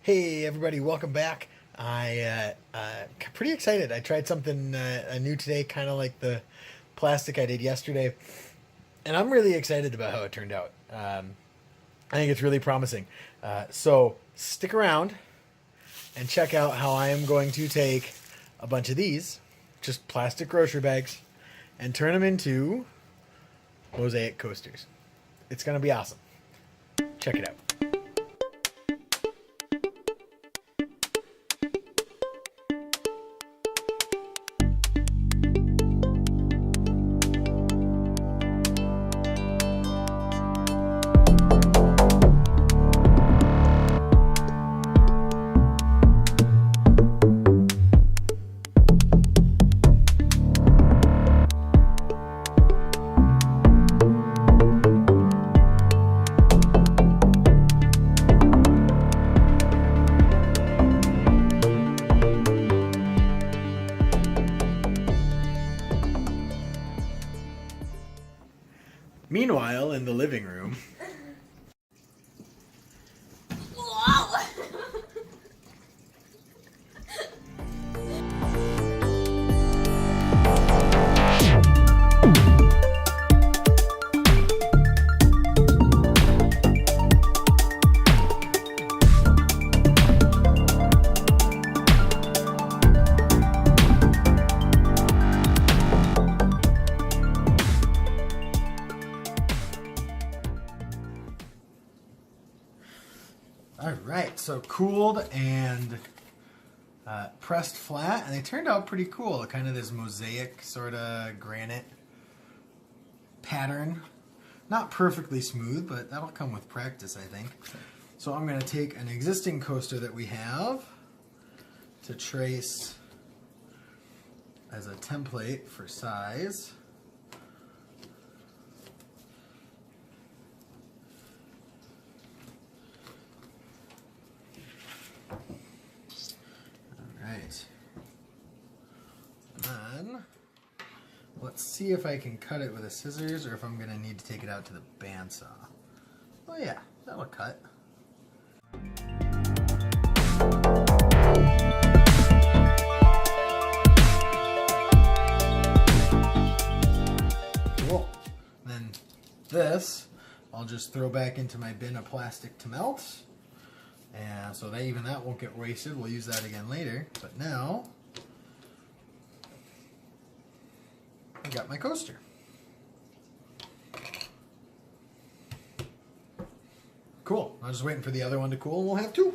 Hey everybody, welcome back. Pretty excited. I tried something new today, kind of like the plastic I did yesterday, and I'm really excited about how it turned out. I think it's really promising. So stick around and check out how I am going to take a bunch of these, just plastic grocery bags, and turn them into Mosaic coasters. It's going to be awesome. Check it out. Meanwhile, in the living room, Whoa! all right, so cooled and pressed flat, and they turned out pretty cool. Kind of this mosaic sort of granite pattern. Not perfectly smooth, but that'll come with practice, I think. So I'm going to take an existing coaster that we have to trace as a template for size. Right. Then let's see if I can cut it with a scissors or if I'm going to need to take it out to the bandsaw. Oh yeah, that'll cut. Cool. Then this I'll just throw back into my bin of plastic to melt. And so that even that won't get wasted. We'll use that again later. But now, I got my coaster. Cool. I'm just waiting for the other one to cool and we'll have two.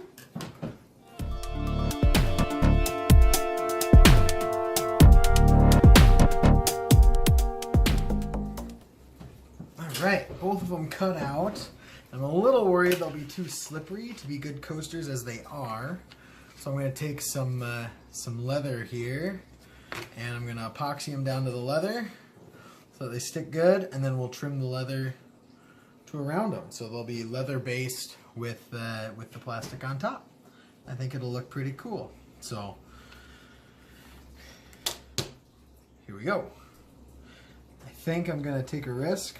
Alright, both of them cut out. I'm a little worried they'll be too slippery to be good coasters as they are. So I'm going to take some leather here and I'm going to epoxy them down to the leather so that they stick good, and then we'll trim the leather to around them. So they'll be leather based with the plastic on top. I think it'll look pretty cool. So here we go. I think I'm going to take a risk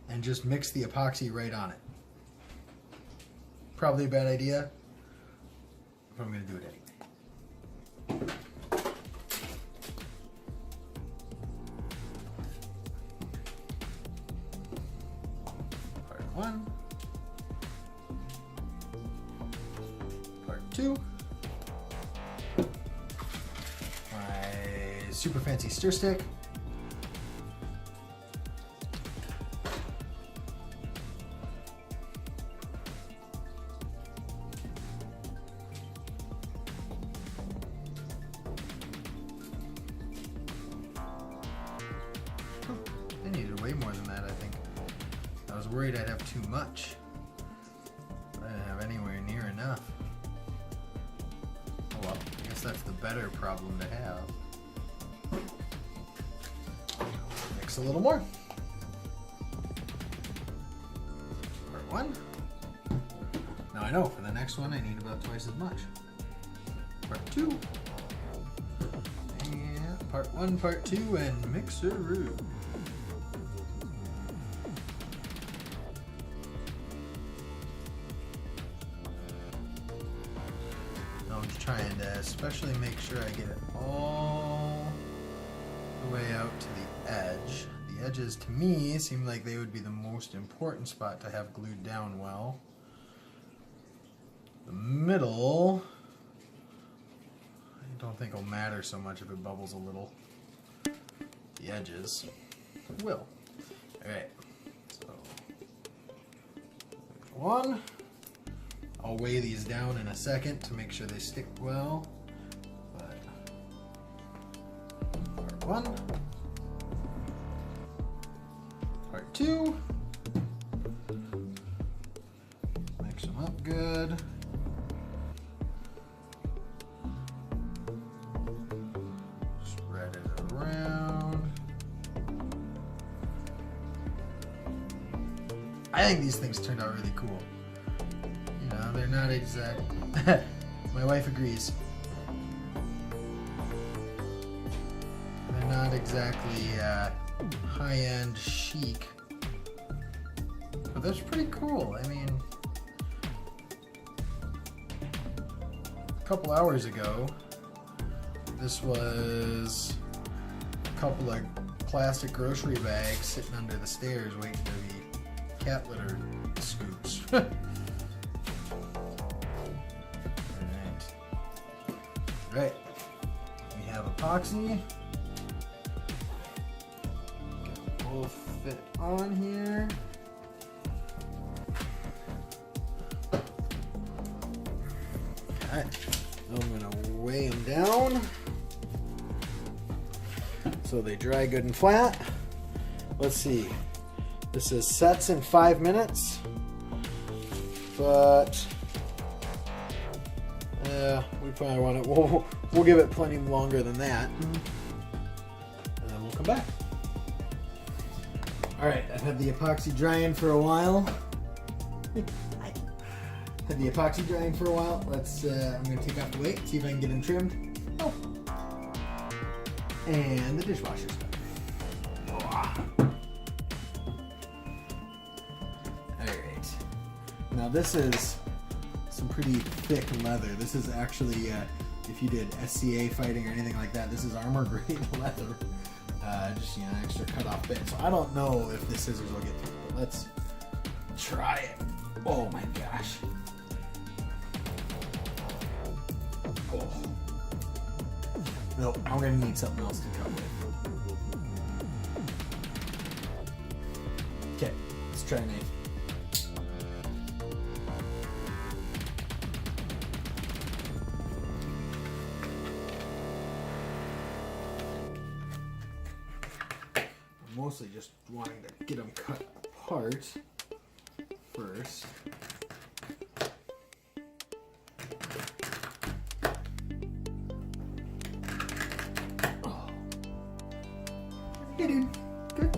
and just mix the epoxy right on it. Probably a bad idea, but I'm going to do it anyway. Part one. Part two. My super fancy stir stick. I needed way more than that, I think. I was worried I'd have too much. I didn't have anywhere near enough. Oh well, I guess that's the better problem to have. Mix a little more. Part one. Now I know for the next one I need about twice as much. Part two. And part one, part two, and mixeroo. trying to especially make sure I get it all the way out to the edge. The edges, to me, seem like they would be the most important spot to have glued down well. The middle, I don't think will matter so much if it bubbles a little. The edges will. Alright, so there's one. I'll weigh these down in a second to make sure they stick well. But part one, part two. Mix them up good. Spread it around. I think these things turned out really cool. You know, they're not exact. My wife agrees. They're not exactly high-end chic, but that's pretty cool. I mean, a couple hours ago, this was a couple of plastic grocery bags sitting under the stairs waiting to be cat litter scoops. Right, we have epoxy. Will fit on here. Alright, I'm gonna weigh them down so they dry good and flat. Let's see. This is sets in 5 minutes, but we probably want it. We'll give it plenty longer than that, and then we'll come back. All right, I've had the epoxy drying for a while. Had the epoxy drying for a while. Let's. I'm gonna take off the weight, see if I can get them trimmed. Oh, and the dishwasher's done. Now this is some pretty thick leather. This is actually, if you did SCA fighting or anything like that, this is armor grade leather. Just, you know, extra cut off bit. So I don't know if the scissors will get through, but let's try it. Oh my gosh. Oh. No, I'm gonna need something else to cut with. Okay, let's try a knife. Mostly just wanting to get them cut apart first. Oh. Hey dude, good.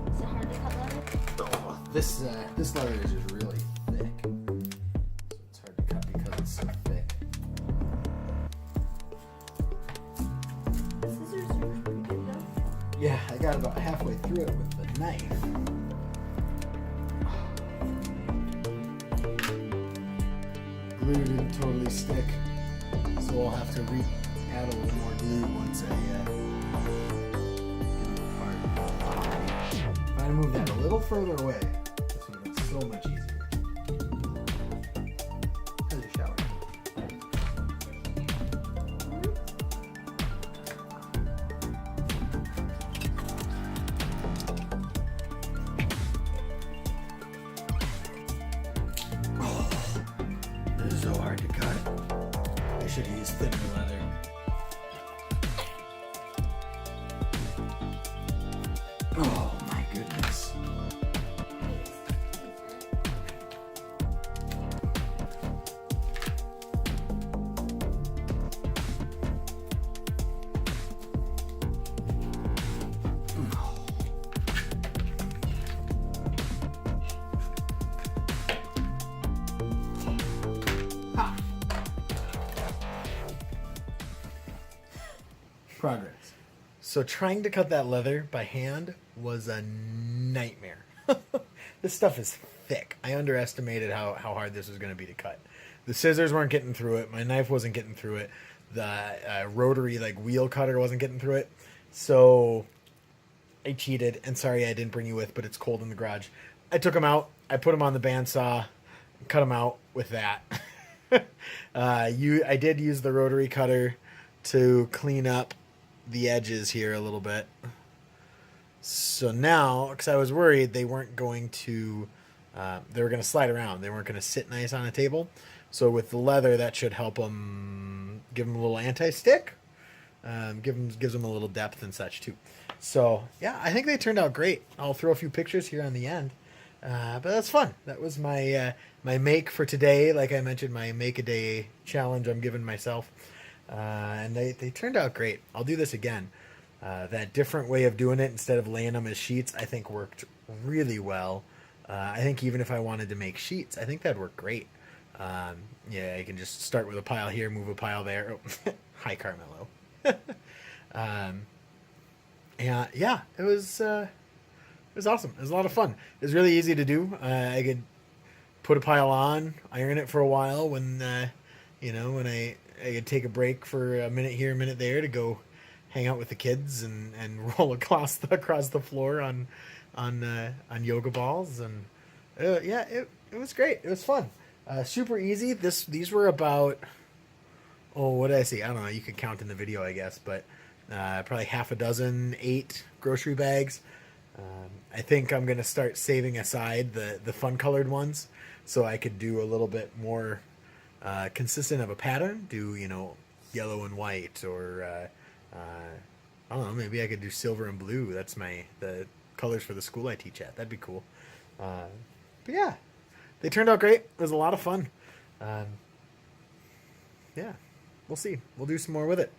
Is it hard to cut leather? Oh, this leather is just really thick, so it's hard to cut because it's so thick. Scissors are pretty good though. Yeah, I got about halfway through it with the knife. Glue didn't totally stick, so we'll have to add a little more glue once I get it apart. If I move that a little further away, this would have been so much easier. How's your shower? This is so hard to cut. I should have used thinner leather. Oh my goodness. Progress. So trying to cut that leather by hand was a nightmare. This stuff is thick. I underestimated how hard this was going to be to cut. The scissors weren't getting through it. My knife wasn't getting through it. The rotary like wheel cutter wasn't getting through it. So I cheated. And sorry I didn't bring you with, but it's cold in the garage. I took them out. I put them on the bandsaw. Cut them out with that. I did use the rotary cutter to clean up the edges here a little bit. So now, because I was worried they weren't going to, they were going to slide around. They weren't going to sit nice on a table. So with the leather, that should help them, give them a little anti-stick. Gives them a little depth and such too. So yeah, I think they turned out great. I'll throw a few pictures here on the end. But that's fun. That was my my make for today. Like I mentioned, my make a day challenge I'm giving myself. And they turned out great. I'll do this again. That different way of doing it instead of laying them as sheets, I think worked really well. I think even if I wanted to make sheets, I think that'd work great. Yeah, I can just start with a pile here, move a pile there. Oh, hi, Carmelo. Yeah, it was awesome. It was a lot of fun. It was really easy to do. I could put a pile on, iron it for a while when when I could take a break for a minute here, a minute there to go hang out with the kids and roll across the floor on yoga balls, and yeah, it was great. It was fun. Super easy. These were about, what did I see? I don't know. You could count in the video, I guess, but probably half a dozen, 8 grocery bags. I think I'm gonna start saving aside the fun colored ones so I could do a little bit more consistent of a pattern. Do yellow and white, or I don't know. Maybe I could do silver and blue. That's the colors for the school I teach at. That'd be cool. But yeah, they turned out great. It was a lot of fun. Yeah, we'll see. We'll do some more with it.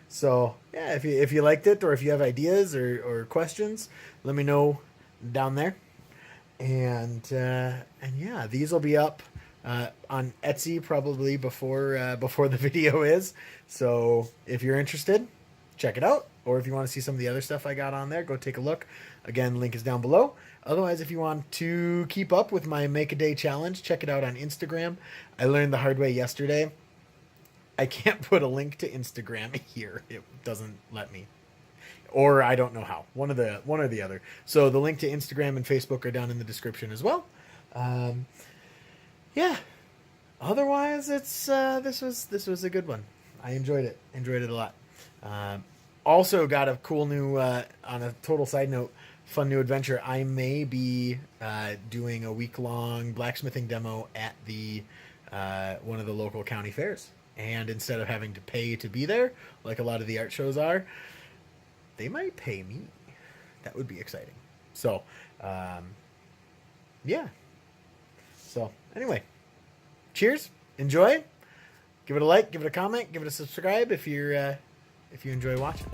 So yeah, if you liked it, or if you have ideas or questions, let me know down there. And yeah, these will be up on Etsy probably before the video is. So if you're interested, check it out. Or if you want to see some of the other stuff I got on there, go take a look. Again, link is down below. Otherwise, if you want to keep up with my Make a Day challenge, check it out on Instagram. I learned the hard way yesterday. I can't put a link to Instagram here. It doesn't let me. Or I don't know how. One or the other. So the link to Instagram and Facebook are down in the description as well. Yeah. Otherwise, it's this was a good one. I enjoyed it. Enjoyed it a lot. Also got a cool new, on a total side note, fun new adventure. I may be doing a week-long blacksmithing demo at the one of the local county fairs. And instead of having to pay to be there, like a lot of the art shows are, they might pay me. That would be exciting. So, yeah. So, anyway, cheers. Enjoy. Give it a like. Give it a comment. Give it a subscribe if you enjoy watching.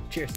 Cheers.